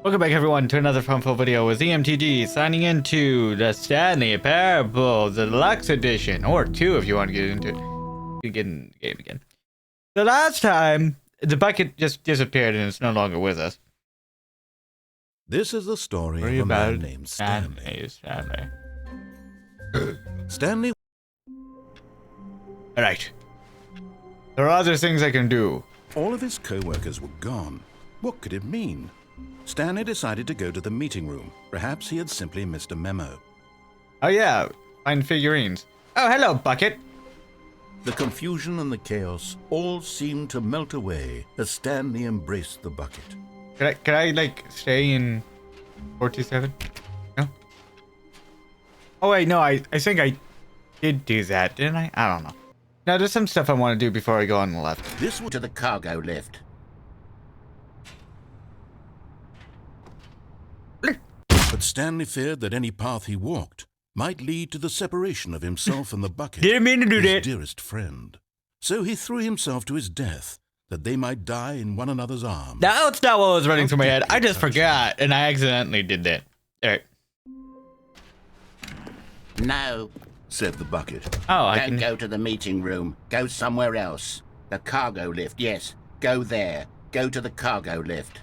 Welcome back everyone to another fun-filled video with EMTG signing into the Stanley Parable, the deluxe edition, or 2 if you want to get into it. You get in the game again. The last time, the bucket just disappeared and it's no longer with us. This is the story of a man named Stanley. Stanley. Alright. There are other things I can do. All of his co-workers were gone. What could it mean? Stanley decided to go to the meeting room. Perhaps he had simply missed a memo. Oh yeah, find figurines. Oh, hello, Bucket. The confusion and the chaos all seemed to melt away as Stanley embraced the bucket. Can I like stay in 427? No? Oh wait, no, I think I did do that, didn't I? I don't know. Now there's some stuff I want to do before I go on the left. This was to the cargo lift. But Stanley feared that any path he walked might lead to the separation of himself and the bucket, Didn't mean to do his that. dearest friend. So he threw himself to his death, that they might die in one another's arms. No, it's not what was running through my head. I just forgot, and I accidentally did that. Alright. No, said the bucket. Oh, I don't can... go to the meeting room. Go somewhere else. The cargo lift, yes. Go there. Go to the cargo lift.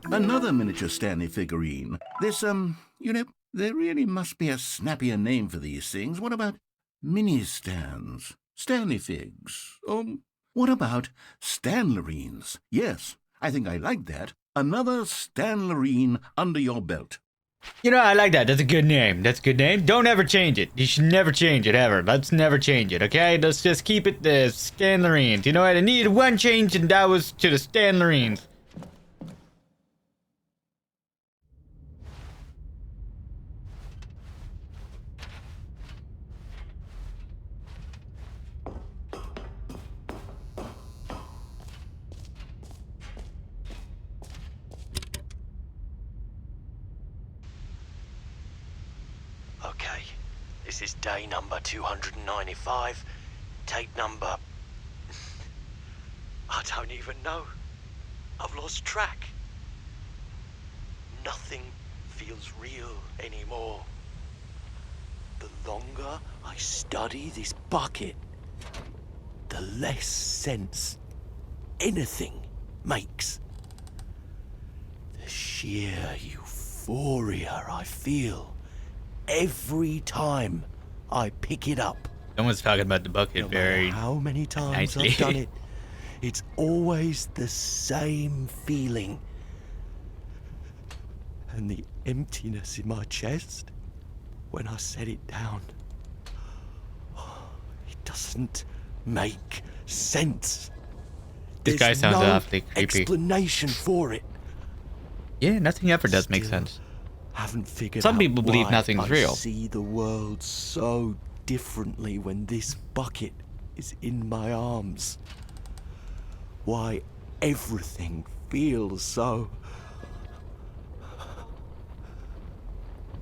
Another miniature Stanley figurine. This, there really must be a snappier name for these things. What about mini-stands? Stanley figs? What about Stanlerines? Yes, I think I like that. Another Stanlerine under your belt. You know, I like that. That's a good name. That's a good name. Don't ever change it. You should never change it, ever. Let's never change it, okay? Let's just keep it the Stanlerines. You know what? I needed one change, and that was to the Stanlerines. Okay, this is day number 295, tape number... I don't even know. I've lost track. Nothing feels real anymore. The longer I study this bucket, the less sense anything makes. The sheer euphoria I feel every time I pick it up. Someone's talking about the bucket No very matter how many times nicely. I've done it, it's always the same feeling. And the emptiness in my chest when I set it down. It doesn't make sense. This guy There's sounds no awfully creepy. explanation for it. Yeah, nothing ever does make Still sense. Haven't figured Some out people believe why nothing's I real. see the world so differently when this bucket is in my arms. Why everything feels so...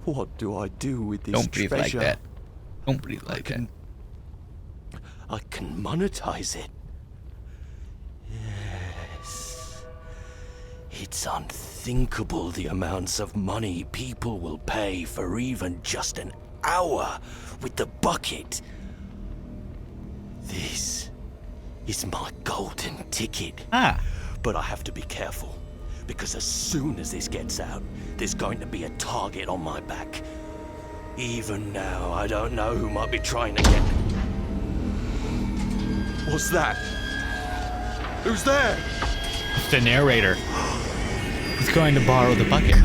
What do I do with this Don't breathe treasure? like that. Don't breathe like that. I can monetize it. Yes. It's unthinkable the amounts of money people will pay for even just an hour with the bucket. This is my golden ticket. Ah. But I have to be careful, because as soon as this gets out, there's going to be a target on my back. Even now, I don't know who might be trying to get... What's that? Who's there? It's the narrator. He's going to borrow the bucket.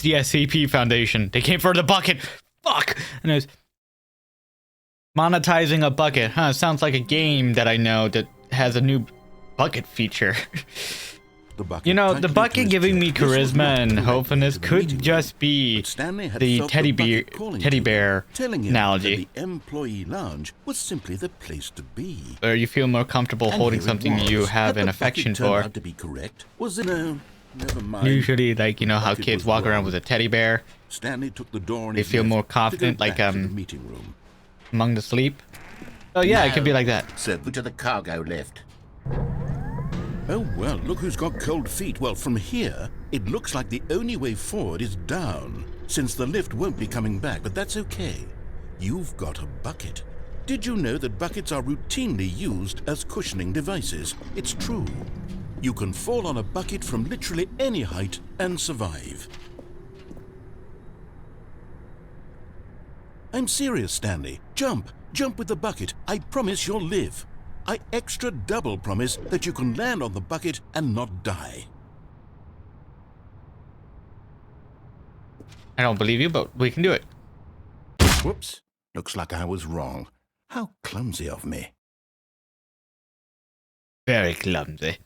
The SCP Foundation. They came for the bucket. Fuck. And it was monetizing a bucket. Huh? Sounds like a game that I know that has a new bucket feature. the bucket. You know, the tightly to bucket his giving me chest. This was charisma not and correct hopefulness to the could meeting just room. be But Stanley had the felt teddy bucket calling teddy to him, bear telling him analogy. that the employee lounge was simply the place to be. Or you feel more comfortable And holding here it something was. you have Had an the affection bucket turned for. out to be correct? Was it no? Never mind. Usually, like, you know how Bucket kids was walk around wrong. with a teddy bear Stanley took the door on They his feel left more to go confident, back like, to the meeting room. among the sleep. Oh yeah, it could be like that. Said To the cargo lift. Oh, well, look who's got cold feet. Well, from here, it looks like the only way forward is down, since the lift won't be coming back, but that's okay. You've got a bucket. Did you know that buckets are routinely used as cushioning devices? It's true. You can fall on a bucket from literally any height and survive. I'm serious, Stanley. Jump. Jump with the bucket. I promise you'll live. I extra double promise that you can land on the bucket and not die. I don't believe you, but we can do it. Whoops. Looks like I was wrong. How clumsy of me. Very clumsy.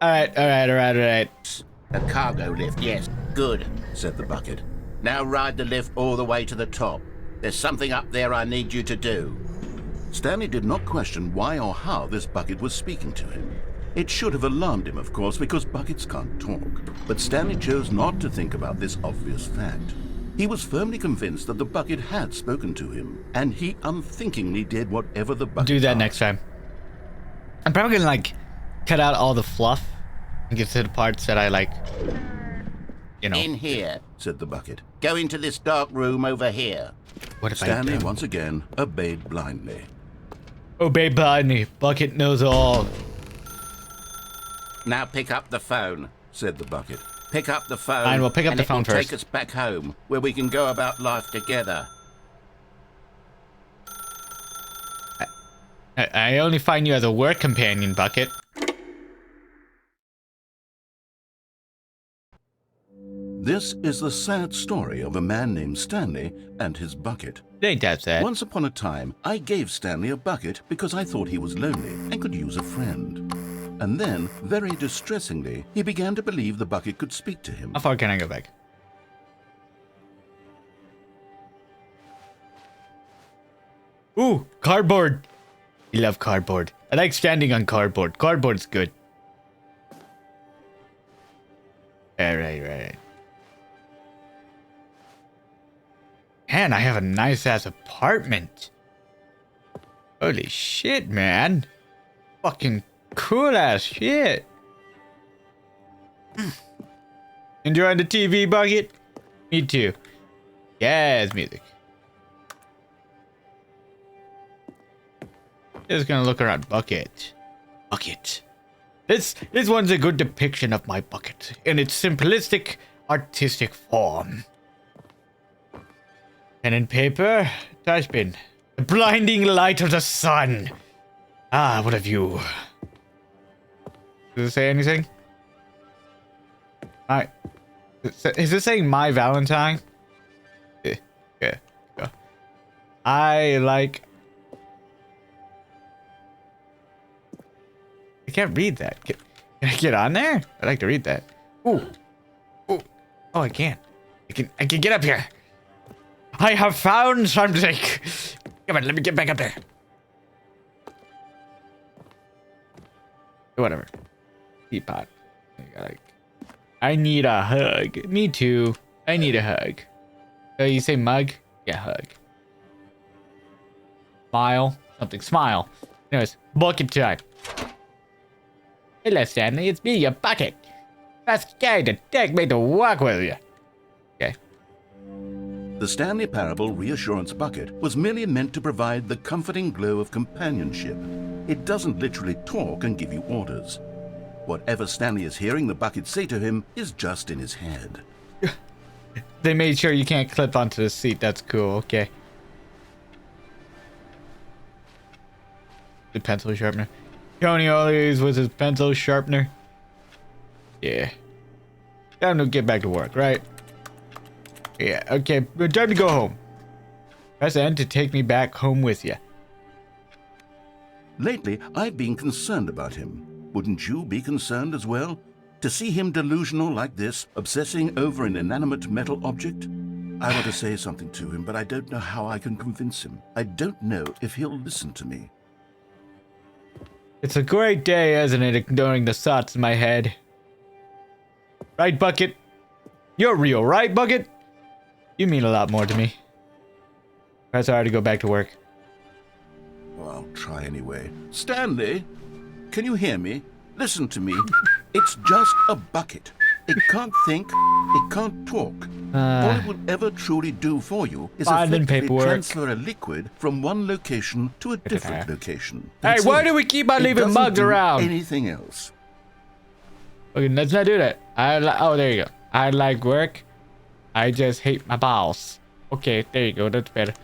Alright. The cargo lift, yes. Good, said the bucket. Now ride the lift all the way to the top. There's something up there I need you to do. Stanley did not question why or how this bucket was speaking to him. It should have alarmed him, of course, because buckets can't talk. But Stanley chose not to think about this obvious fact. He was firmly convinced that the bucket had spoken to him, and he unthinkingly did whatever the bucket Do that asked. next time. I'm probably gonna like cut out all the fluff and get to the parts that I like. You know. In here. said the bucket. Go into this dark room over here. What if Stanley I do? once again obeyed blindly. Obey blindly. Bucket knows all. Now pick up the phone. Said the bucket. Pick up the phone. Fine, we'll pick up and the it will phone first. Take us back home, where we can go about life together. I only find you as a work companion, Bucket. This is the sad story of a man named Stanley and his bucket. It ain't that sad. Once upon a time, I gave Stanley a bucket because I thought he was lonely and could use a friend. And then, very distressingly, he began to believe the bucket could speak to him. How far can I go back? Ooh, cardboard. I love cardboard. I like standing on cardboard. Cardboard's good. Right. Man, I have a nice ass apartment. Holy shit, man. Fucking cool ass shit. Enjoying the TV, Bucket? Me too. Yes, music. Just gonna look around. Bucket. This one's a good depiction of my bucket in its simplistic, artistic form. Pen and paper, dustbin. The blinding light of the sun. Ah, what a view. Does it say anything? Is this saying my Valentine? Yeah. Go. I can't read that. Can I get on there? I'd like to read that. Ooh. Oh, I can. I can get up here. I have found something. Come on, let me get back up there. Whatever. Teapot. I need a hug. Me too. I need a hug. You say mug? Yeah, hug. Smile. Something. Smile. Anyways, bucket time. Hello, Stanley. It's me, your bucket. First guy to take me to walk with you. Okay. The Stanley Parable Reassurance Bucket was merely meant to provide the comforting glow of companionship. It doesn't literally talk and give you orders. Whatever Stanley is hearing the bucket say to him is just in his head. They made sure you can't clip onto the seat. That's cool. Okay. The pencil sharpener. Tony always with his pencil sharpener. Yeah. Time to get back to work, right? Yeah, okay. Time to go home. Press N to take me back home with you. Lately, I've been concerned about him. Wouldn't you be concerned as well? To see him delusional like this, obsessing over an inanimate metal object? I want to say something to him, but I don't know how I can convince him. I don't know if he'll listen to me. It's a great day, isn't it, ignoring the thoughts in my head? Right, Bucket? You're real, right, Bucket? You mean a lot more to me. Press R to go back to work. Well, I'll try anyway. Stanley, can you hear me? Listen to me. It's just a bucket. It can't think. It can't talk. All it will ever truly do for you is effectively transfer a liquid from one location to a different location. Hey, why do we keep on leaving mugs around? Anything else? Okay, let's not do that. Oh, there you go. I like work. I just hate my boss. Okay, there you go. That's better.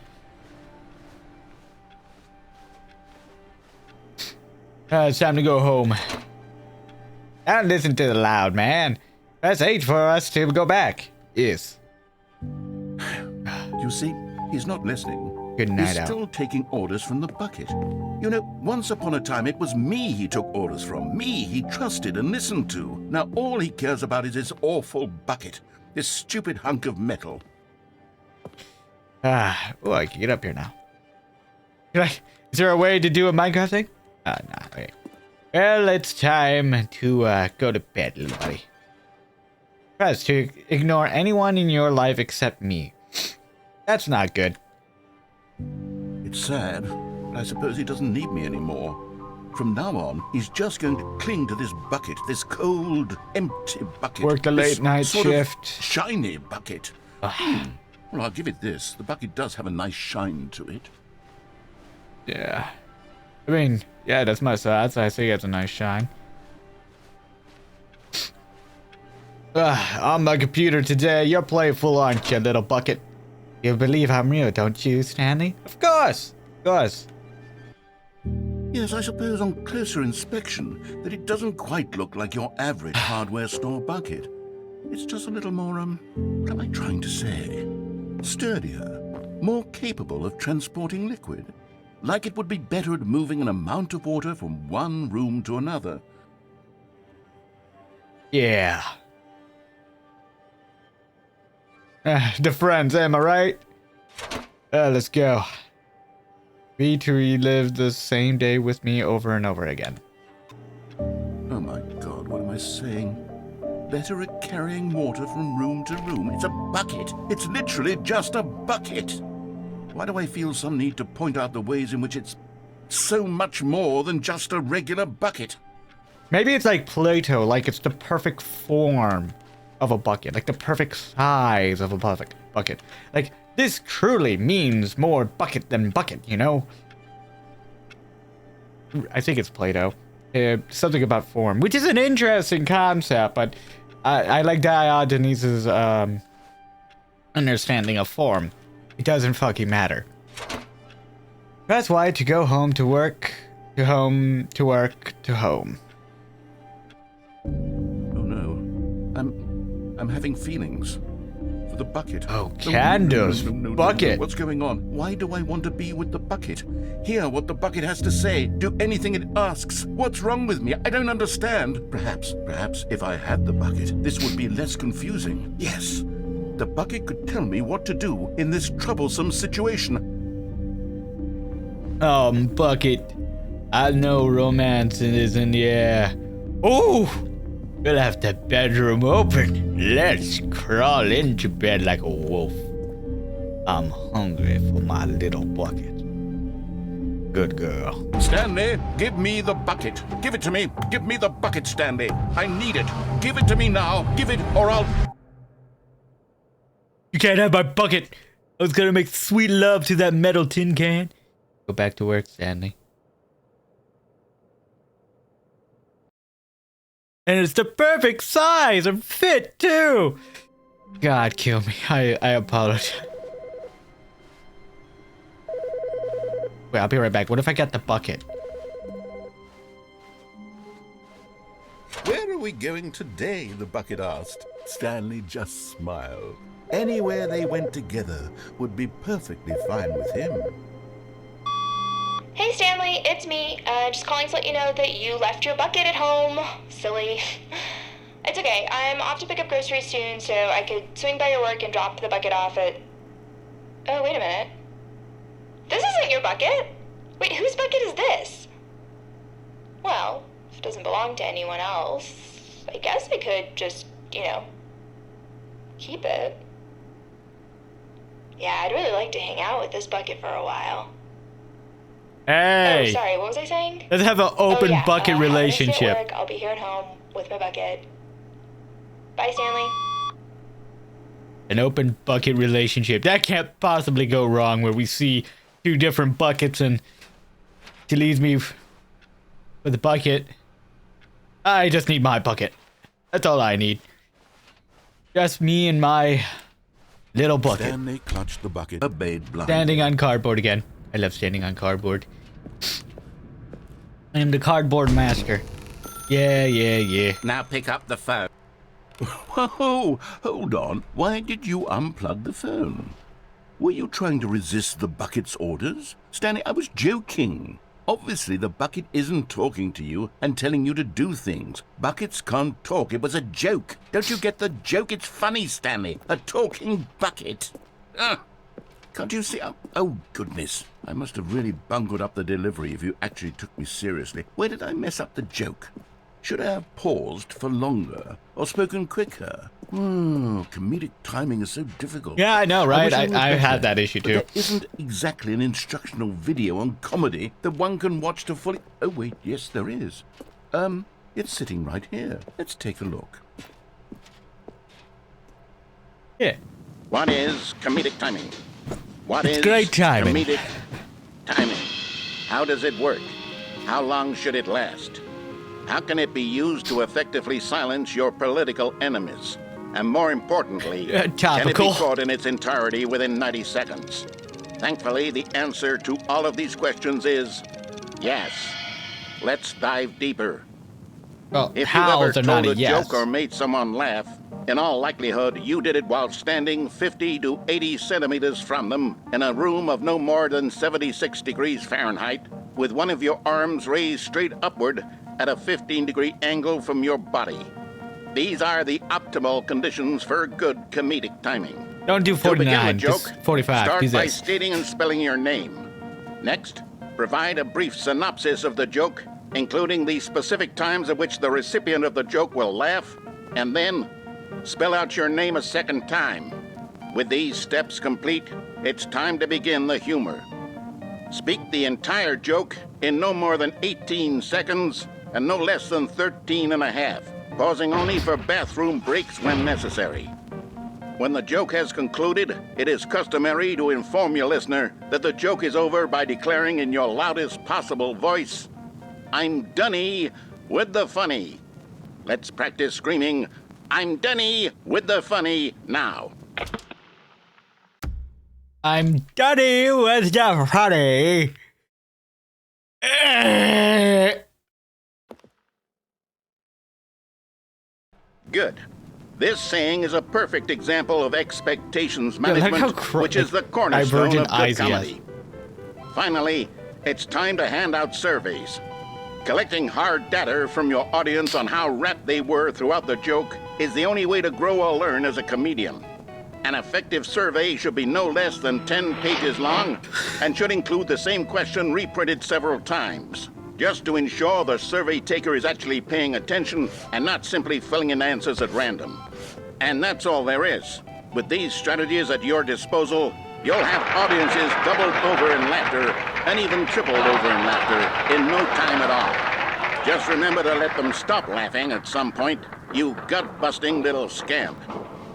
It's time to go home. Don't listen to the loud man. Press H for us to go back. Yes. You see, he's not listening. Good night He's out. still taking orders from the bucket. You know, once upon a time it was me he took orders from. Me he trusted and listened to. Now all he cares about is this awful bucket. This stupid hunk of metal. Oh, I can get up here now. Is there a way to do a Minecraft thing? No, wait. Well, it's time to go to bed, little buddy. Press to ignore anyone in your life except me. That's not good. It's sad, but I suppose he doesn't need me anymore. From now on, he's just going to cling to this bucket, this cold, empty bucket. Work the late night sort shift. Of shiny bucket. Well, I'll give it this. The bucket does have a nice shine to it. Yeah. I mean, yeah, that's my size. I think it's a nice shine. On my computer today, you're playful, aren't you, little bucket? You believe I'm real, don't you, Stanley? Of course! Of course. Yes, I suppose on closer inspection that it doesn't quite look like your average hardware store bucket. It's just a little more, what am I trying to say? Sturdier, more capable of transporting liquid. Like it would be better at moving an amount of water from one room to another. Yeah. The friends, am I right? Let's go. Be to relive the same day with me over and over again. Oh my God, what am I saying? Better at carrying water from room to room. It's a bucket. It's literally just a bucket. Why do I feel some need to point out the ways in which it's so much more than just a regular bucket? Maybe it's like Play-Doh, like it's the perfect form of a bucket, like the perfect size of a bucket. Like, this truly means more bucket than bucket, you know? I think it's Play-Doh. Something about form, which is an interesting concept, but I like Diogenes' understanding of form. It doesn't fucking matter. That's why to go home to work, to home, to work, to home. Oh no. I'm having feelings. For the bucket. Oh, candles. No, Bucket. What's going on? Why do I want to be with the bucket? Hear what the bucket has to say. Do anything it asks. What's wrong with me? I don't understand. Perhaps if I had the bucket, this would be less confusing. Yes. The bucket could tell me what to do in this troublesome situation. Bucket. I know romance is in the air. Ooh! We'll have the bedroom open. Let's crawl into bed like a wolf. I'm hungry for my little bucket. Good girl. Stanley, give me the bucket. Give it to me. Give me the bucket, Stanley. I need it. Give it to me now. Give it or I'll... You can't have my bucket. I was gonna make sweet love to that metal tin can. Go back to work, Stanley. And it's the perfect size and fit, too. God, kill me. I apologize. Wait, I'll be right back. What if I got the bucket? Where are we going today? The bucket asked. Stanley just smiled. Anywhere they went together would be perfectly fine with him. Hey Stanley, it's me. Just calling to let you know that you left your bucket at home. Silly. It's okay. I'm off to pick up groceries soon, so I could swing by your work and drop the bucket off at... Oh, wait a minute. This isn't your bucket. Wait, whose bucket is this? Well, if it doesn't belong to anyone else, I guess I could just, keep it. Yeah, I'd really like to hang out with this bucket for a while. Hey. Oh, sorry, what was I saying? Let's have an open bucket have a nice day at relationship. work. I'll be here at home with my bucket. Bye, Stanley. An open bucket relationship. That can't possibly go wrong where we see two different buckets and she leaves me with a bucket. I just need my bucket. That's all I need. Just me and my little bucket. Stanley clutched the bucket, obeyed blindly. Standing on cardboard again. I love standing on cardboard. I am the cardboard master. Yeah. Now pick up the phone. Whoa, hold on. Why did you unplug the phone? Were you trying to resist the bucket's orders? Stanley, I was joking. Obviously, the bucket isn't talking to you and telling you to do things. Buckets can't talk. It was a joke. Don't you get the joke? It's funny, Stanley. A talking bucket. Can't you see? Oh, goodness. I must have really bungled up the delivery if you actually took me seriously. Where did I mess up the joke? Should I have paused for longer or spoken quicker? Comedic timing is so difficult. Yeah, I know, right? wish I was better, had that issue but too. There isn't exactly an instructional video on comedy that one can watch to fully... Oh, wait, yes, there is. It's sitting right here. Let's take a look. Yeah. What is comedic timing? What It's is great timing. comedic timing? How does it work? How long should it last? How can it be used to effectively silence your political enemies? And more importantly, can it topical. be caught in its entirety within 90 seconds? Thankfully, the answer to all of these questions is yes. Let's dive deeper. Well, If you ever hows are not told a a yes. joke or made someone laugh, in all likelihood, you did it while standing 50 to 80 centimeters from them in a room of no more than 76 degrees Fahrenheit, with one of your arms raised straight upward at a 15-degree angle from your body. These are the optimal conditions for good comedic timing. Don't do To begin 49, the joke, just 45. start Do by this. stating and spelling your name. Next, provide a brief synopsis of the joke, including the specific times at which the recipient of the joke will laugh, and then spell out your name a second time. With these steps complete, it's time to begin the humor. Speak the entire joke in no more than 18 seconds and no less than 13 and a half, pausing only for bathroom breaks when necessary. When the joke has concluded, it is customary to inform your listener that the joke is over by declaring in your loudest possible voice, "I'm Dunny with the funny." Let's practice screaming, "I'm Dunny with the funny" now. I'm Dunny with the funny. Good. This saying is a perfect example of expectations look how management, which is the cornerstone divergent of good eyes he has. comedy. Finally, it's time to hand out surveys. Collecting hard data from your audience on how rapt they were throughout the joke is the only way to grow or learn as a comedian. An effective survey should be no less than 10 pages long and should include the same question reprinted several times, just to ensure the survey taker is actually paying attention and not simply filling in answers at random. And that's all there is. With these strategies at your disposal, you'll have audiences doubled over in laughter and even tripled over in laughter in no time at all. Just remember to let them stop laughing at some point, you gut-busting little scamp.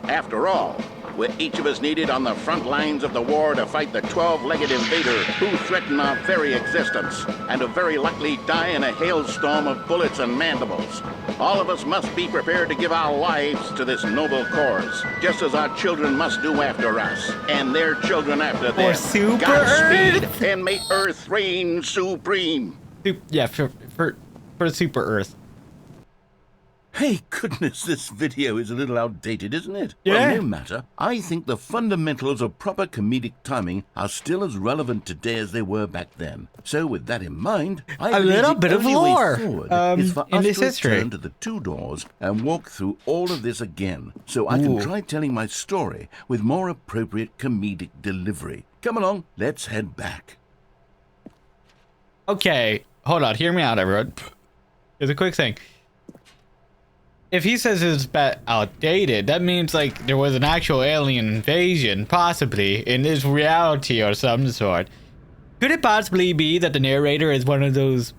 After all, we're each of us needed on the front lines of the war to fight the 12-legged invader who threaten our very existence and to very likely die in a hailstorm of bullets and mandibles. All of us must be prepared to give our lives to this noble cause, just as our children must do after us, and their children after them. Super Godspeed, Earth! and may Earth reign supreme. Yeah, for Super Earth. Hey, goodness, this video is a little outdated, isn't it? Yeah. Well, no matter. I think the fundamentals of proper comedic timing are still as relevant today as they were back then. So, with that in mind, I A believe little the bit of only way lore, forward is for in us this to history. return to the 2 doors and walk through all of this again, so I can Ooh. try telling my story with more appropriate comedic delivery. Come along, let's head back. Okay, hold on. Hear me out, everyone. Here's a quick thing. If he says it's outdated, that means like there was an actual alien invasion, possibly, in this reality or some sort. Could it possibly be that the narrator is one of those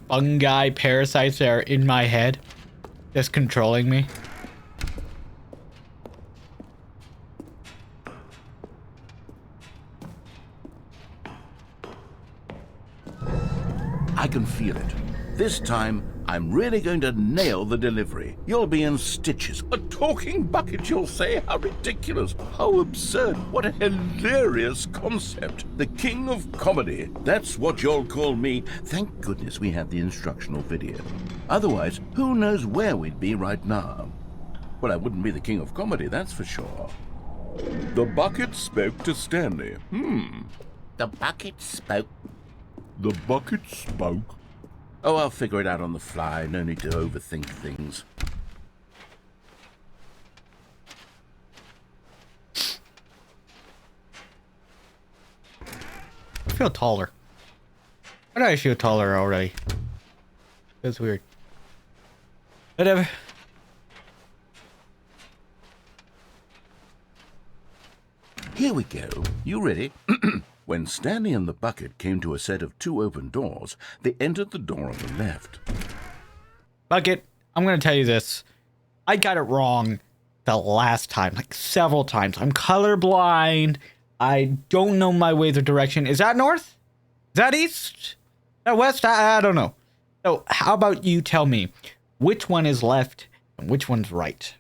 fungi parasites that are in my head, just controlling me? I can feel it. This time, I'm really going to nail the delivery. You'll be in stitches. A talking bucket, you'll say? How ridiculous. How absurd. What a hilarious concept. The king of comedy. That's what you'll call me. Thank goodness we have the instructional video. Otherwise, who knows where we'd be right now? Well, I wouldn't be the king of comedy, that's for sure. The bucket spoke to Stanley. The bucket spoke. The bucket spoke. Oh, I'll figure it out on the fly. No need to overthink things. I feel taller. Why do I feel taller already? That's weird. Whatever. Here we go. You ready? When Stanley and the bucket came to a set of 2 open doors, they entered the door on the left. Bucket, I'm gonna tell you this. I got it wrong the last time, like several times. I'm colorblind. I don't know my way the direction. Is that north? Is that east? Is that west? I don't know. So how about you tell me which one is left and which one's right?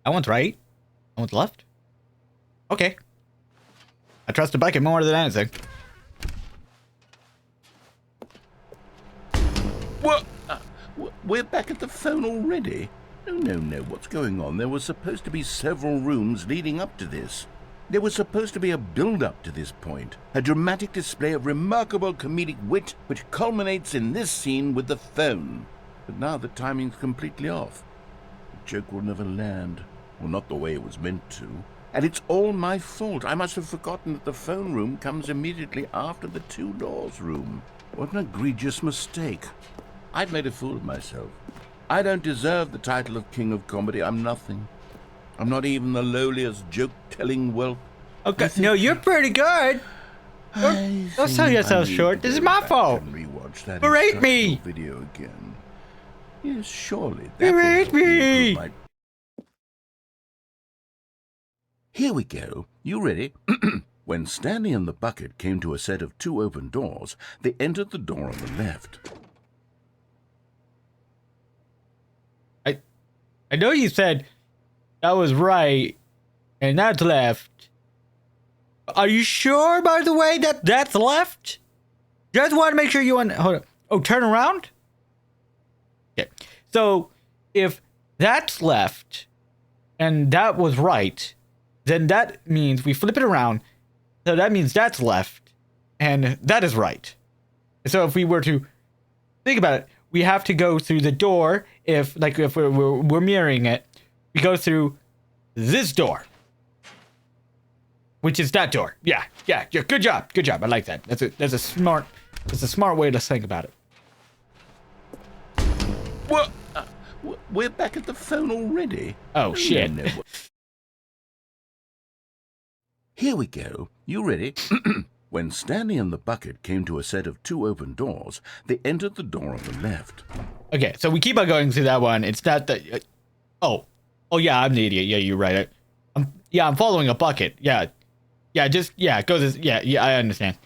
That one's right. That one's left. Okay. I trust the bucket more than anything. What? We're back at the phone already? No. What's going on? There was supposed to be several rooms leading up to this. There was supposed to be a build-up to this point. A dramatic display of remarkable comedic wit which culminates in this scene with the phone. But now the timing's completely off. The joke will never land. Well, not the way it was meant to. And it's all my fault. I must have forgotten that the phone room comes immediately after the 2 doors room. What an egregious mistake. I've made a fool of myself. I don't deserve the title of King of Comedy. I'm nothing. I'm not even the lowliest joke-telling whelp. Okay, no, you're pretty good. Don't sell yourself short. This is my fault. Rewatch that Berate me. video again. Yes, surely. Berate me. Here we go. You ready? When Stanley and the bucket came to a set of 2 open doors, they entered the door on the left. I know you said that was right and that's left. Are you sure, by the way, that that's left? Just want to make sure you hold on. Oh, turn around? Okay. So, if that's left and that was right, then that means we flip it around. So that means that's left and that is right. So if we were to think about it, we have to go through the door. If we're mirroring it, we go through this door, which is that door. Yeah. Good job. I like that. That's a smart way to think about it. What? We're back at the phone already? Oh shit. No. Here we go. You ready? When Stanley and the bucket came to a set of 2 open doors, they entered the door on the left. Okay, so we keep on going through that one. It's not that. Oh yeah, I'm the idiot. Yeah, you're right. I'm following a bucket. Yeah. Go this. Yeah. I understand.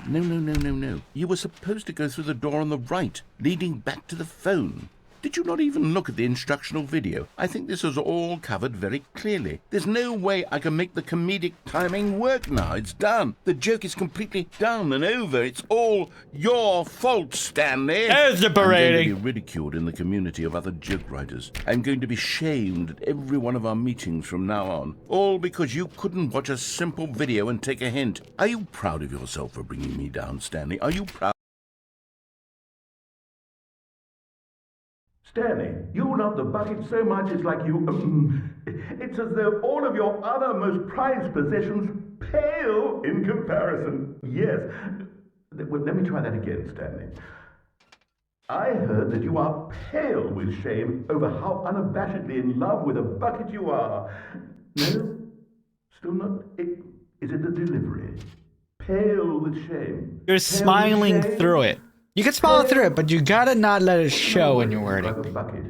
No. You were supposed to go through the door on the right, leading back to the phone. Did you not even look at the instructional video? I think this is all covered very clearly. There's no way I can make the comedic timing work now. It's done. The joke is completely done and over. It's all your fault, Stanley. There's the I'm going berating. to be ridiculed in the community of other joke writers. I'm going to be shamed at every one of our meetings from now on. All because you couldn't watch a simple video and take a hint. Are you proud of yourself for bringing me down, Stanley? Are you proud? Stanley, you love the bucket so much it's like you... it's as though all of your other most prized possessions pale in comparison. Yes. Well, let me try that again, Stanley. I heard that you are pale with shame over how unabashedly in love with a bucket you are. No? Still not... Is it the delivery? Pale with shame. You're Pale smiling with shame? through it. You can smile through it, but you gotta not let it show in your wording. Bucket.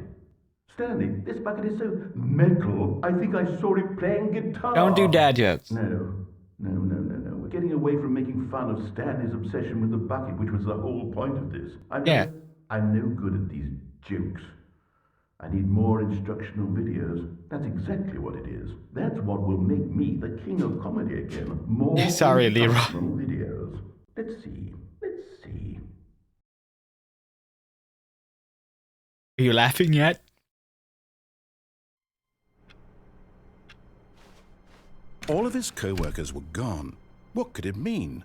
Stanley, this bucket is so metal. I think I saw it playing guitar. Don't do dad jokes. No. We're getting away from making fun of Stanley's obsession with the bucket, which was the whole point of this. I'm no good at these jokes. I need more instructional videos. That's exactly what it is. That's what will make me the king of comedy again. More Sorry, Leroy. instructional videos. Let's see. Are you laughing yet? All of his co-workers were gone. What could it mean?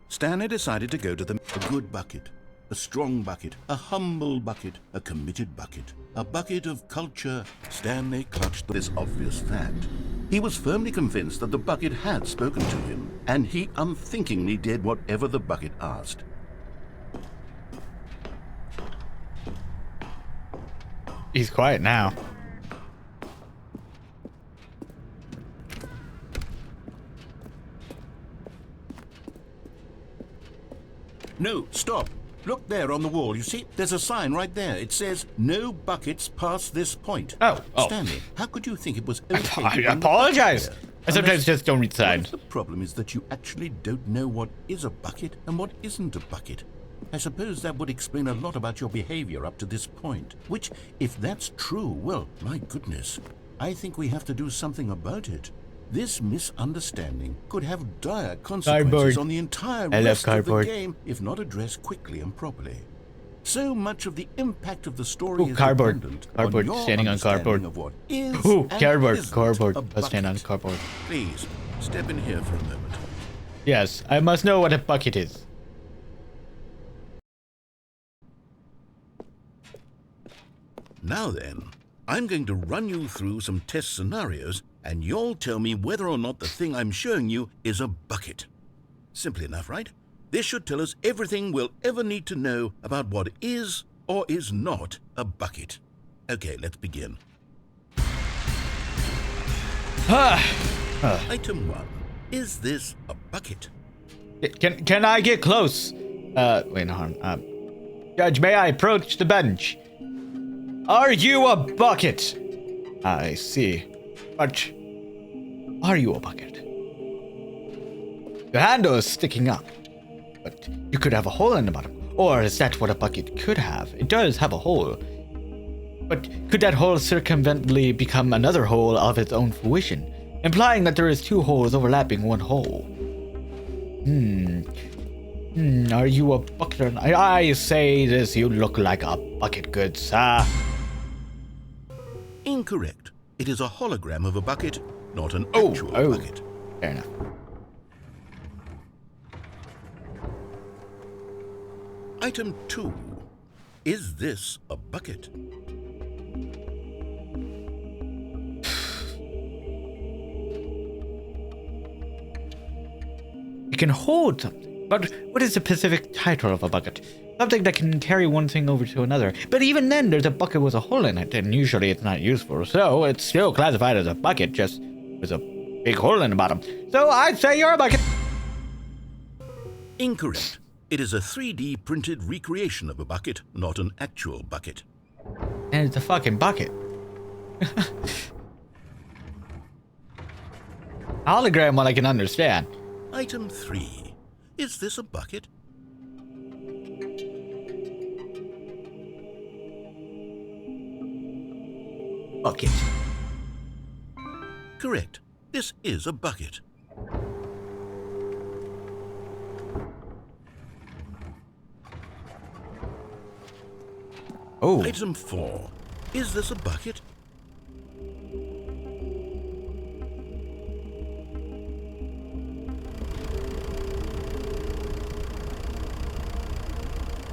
Stanley decided to go to a good bucket, a strong bucket, a humble bucket, a committed bucket, a bucket of culture. Stanley clutched this obvious fact. He was firmly convinced that the bucket had spoken to him, and he unthinkingly did whatever the bucket asked. He's quiet now. No, stop. Look there on the wall. You see, there's a sign right there. It says, "No buckets past this point." Oh. Stanley, how could you think it was okay? I to bring the apologize. bucket there? I sometimes just don't read What signs. if the problem is that you actually don't know what is a bucket and what isn't a bucket? I suppose that would explain a lot about your behavior up to this point. Which, if that's true, well, my goodness, I think we have to do something about it. This misunderstanding could have dire consequences Cardboard. on the entire I love rest of the cardboard. game if not addressed quickly and properly. So much of the impact of the story Ooh, is cardboard. dependent Cardboard, on your standing on understanding cardboard. of what is Ooh, and cardboard. isn't Cardboard. a Let's stand on bucket. cardboard. Please, step in here for a moment. Yes, I must know what a bucket is. Now then, I'm going to run you through some test scenarios, and you'll tell me whether or not the thing I'm showing you is a bucket. Simple enough, right? This should tell us everything we'll ever need to know about what is or is not a bucket. Okay, let's begin. Item 1. Is this a bucket? Can I get close? Wait, hold on. Judge, may I approach the bench? Are you a bucket? I see. But are you a bucket? Your handle is sticking up, but you could have a hole in the bottom. Or is that what a bucket could have? It does have a hole. But could that hole circumvently become another hole of its own fruition, implying that there is two holes overlapping one hole? Are you a bucket or not? I say this, you look like a bucket, good sir. Incorrect. It is a hologram of a bucket, not an Oh, actual oh. bucket. Fair enough. Item 2. Is this a bucket? You can hold something, but what is the specific title of a bucket? Something that can carry one thing over to another. But even then, there's a bucket with a hole in it, and usually it's not useful, so it's still classified as a bucket, just with a big hole in the bottom. So I'd say you're a bucket. Incorrect. It is a 3D printed recreation of a bucket, not an actual bucket. And it's a fucking bucket. Hologram, what I can understand. Item 3. Is this a bucket? bucket. Correct. This is a bucket. Oh, Item 4. Is this a bucket?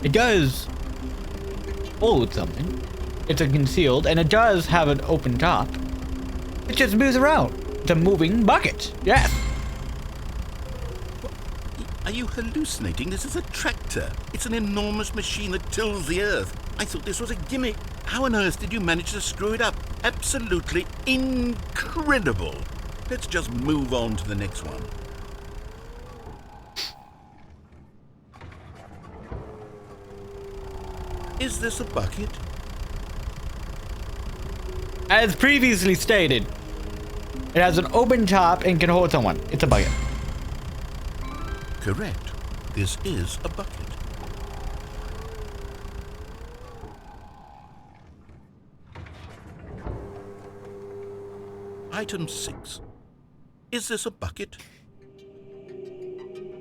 it does hold something. It's a concealed, and it does have an open top. It just moves around. It's a moving bucket. Yes. Are you hallucinating? This is a tractor. It's an enormous machine that tills the earth. I thought this was a gimmick. How on earth did you manage to screw it up? Absolutely incredible. Let's just move on to the next one. Is this a bucket? As previously stated, it has an open top and can hold someone. It's a bucket. Correct. This is a bucket. Item 6. Is this a bucket?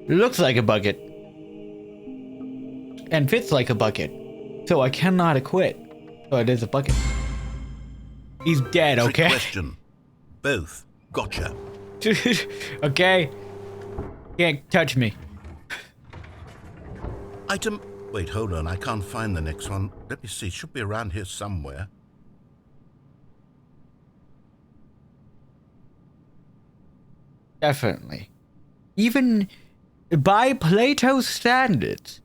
Looks like a bucket. And fits like a bucket. So I cannot acquit. So it is a bucket. He's dead, Trick okay? question. Both. Gotcha. Okay. Can't touch me. Item... Wait, hold on. I can't find the next one. Let me see. It should be around here somewhere. Definitely. Even by Plato's standards,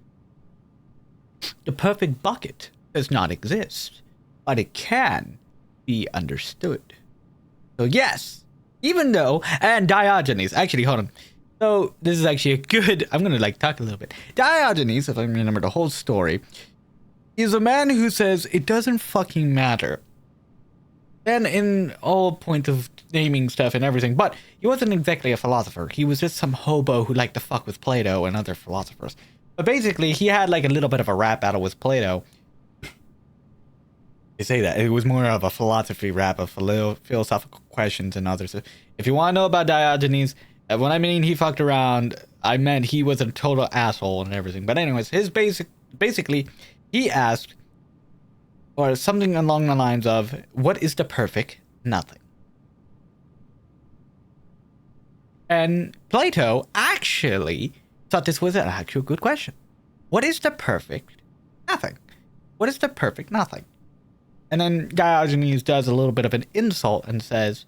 the perfect bucket does not exist, but it can be understood. So yes, even though, and Diogenes, actually, hold on. So this is actually a good, I'm going to like talk a little bit. Diogenes, if I remember the whole story, is a man who says it doesn't fucking matter. And in all points of naming stuff and everything, but he wasn't exactly a philosopher. He was just some hobo who liked to fuck with Plato and other philosophers. But basically, he had like a little bit of a rap battle with Plato. They say that it was more of a philosophy rap of philosophical questions and others. So if you want to know about Diogenes, when I mean he fucked around, I meant he was a total asshole and everything. But anyways, his basically, he asked, or something along the lines of, what is the perfect nothing? And Plato actually thought this was an actual good question. What is the perfect nothing? What is the perfect nothing? And then Diogenes does a little bit of an insult and says,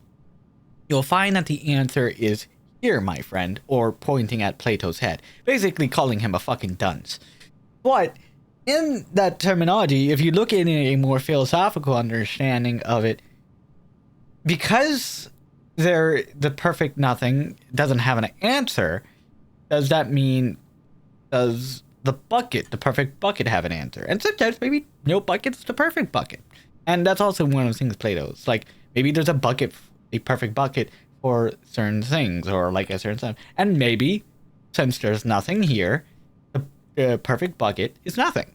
you'll find that the answer is here, my friend, or pointing at Plato's head, basically calling him a fucking dunce. But in that terminology, if you look at a more philosophical understanding of it, because the perfect nothing doesn't have an answer, does that mean, does the perfect bucket have an answer? And sometimes maybe no bucket's the perfect bucket. And that's also one of the things Plato's like, maybe there's a perfect bucket for certain things, or like a certain stuff. And maybe, since there's nothing here, the perfect bucket is nothing.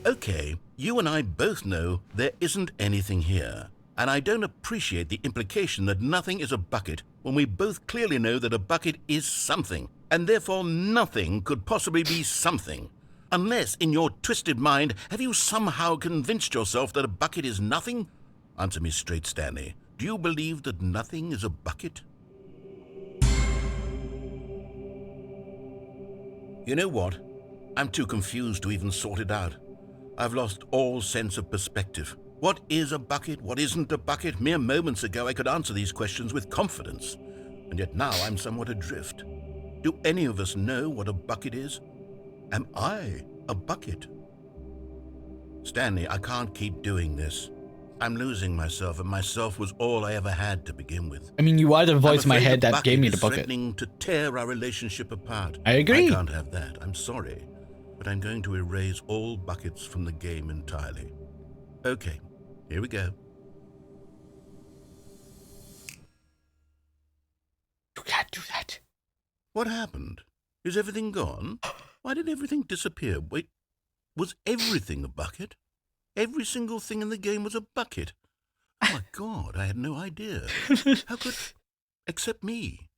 Okay, you and I both know there isn't anything here. And I don't appreciate the implication that nothing is a bucket when we both clearly know that a bucket is something, and therefore nothing could possibly be something. Unless, in your twisted mind, have you somehow convinced yourself that a bucket is nothing? Answer me straight, Stanley. Do you believe that nothing is a bucket? You know what? I'm too confused to even sort it out. I've lost all sense of perspective. What is a bucket? What isn't a bucket? Mere moments ago I could answer these questions with confidence, and yet now I'm somewhat adrift. Do any of us know what a bucket is? Am I a bucket? Stanley, I can't keep doing this. I'm losing myself, and myself was all I ever had to begin with. I mean, you are the voice in my I'm afraid head the that gave me the is bucket. threatening to tear our relationship apart. I agree. I can't have that. I'm sorry, but I'm going to erase all buckets from the game entirely. Okay, here we go. You can't do that. What happened? Is everything gone? Why did everything disappear? Wait, was everything a bucket? Every single thing in the game was a bucket. Oh my God, I had no idea. How could... Except me.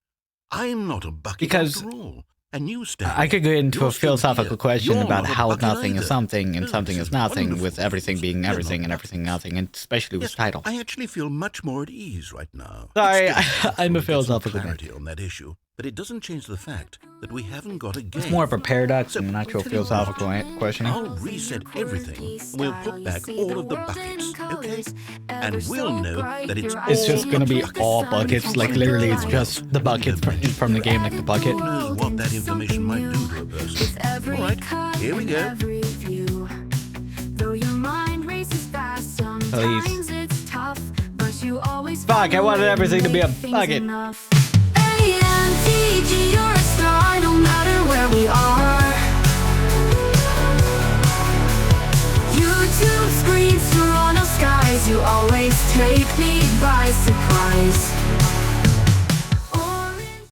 I'm not a bucket Because after all. And you, Stanley, I could go into you're a still philosophical here. question You're about not a how bucket nothing is either. something and Oh, something this is nothing, wonderful. with everything being You're everything not and a everything bucket. nothing, and especially with Yes, title. I actually feel much more at ease right now. Sorry, It's still I'm a helpful to get some philosophical man. clarity on that issue, but it doesn't change the fact that we haven't got a game. It's more of a paradox So, than an actual tell you what, philosophical questioning. I'll reset everything. We'll put back all of the buckets, okay? And we'll know that it's It's all just gonna be buckets. all buckets, like literally it's just the buckets from the game, like the bucket. Who knows what that information might do to a person? All right, here we go. Please. Fuck, I wanted everything to be a bucket. AMTG, you're a star no matter where we are. YouTube screens, Toronto skies, you always take me by surprise.